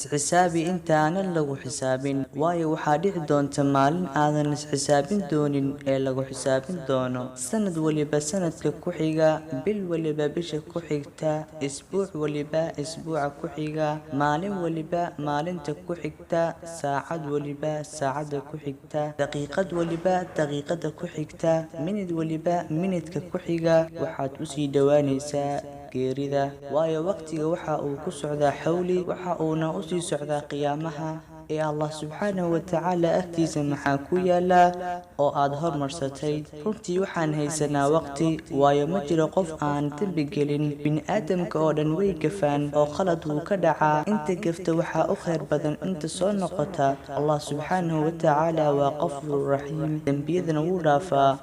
isxisaabi intaanan lagu xisaabin, waayo waxaa dhici doonta maalin aadan isxisaabin doonin ee lagu xisaabin doono. Sanad waliba sanadka ku xiga, bil waliba bisha ku xigta, isbuuc waliba isbuuca ku xiga, maalin waliba maalinta ku xigta, saacad waliba saacada ku xigta, daqiiqad waliba daqiiqada ku xigta, minid waliba minidka ku xiga. waxaad u sii dhowaanaysaa geerida, waayo waqtiga waxa uu ku socdaa xawli, waxa uuna u sii socdaa qiyaamaha. ee Allah subxaanahu wa tacaala agtiisa maxaa ku yaala oo aad hormarsatay? runtii waxaan haysanaa waqti, waayo ma jiro qof aan dembi gelin. bini'aadamka oo dhan way gafaan oo khalad wuu ka dhacaa. inta gafta waxaa u khayr badan inta soo noqota. Allah subxaanahu wa tacaala waa qafuur raxiim, dembiyadana wuu dhaafaa.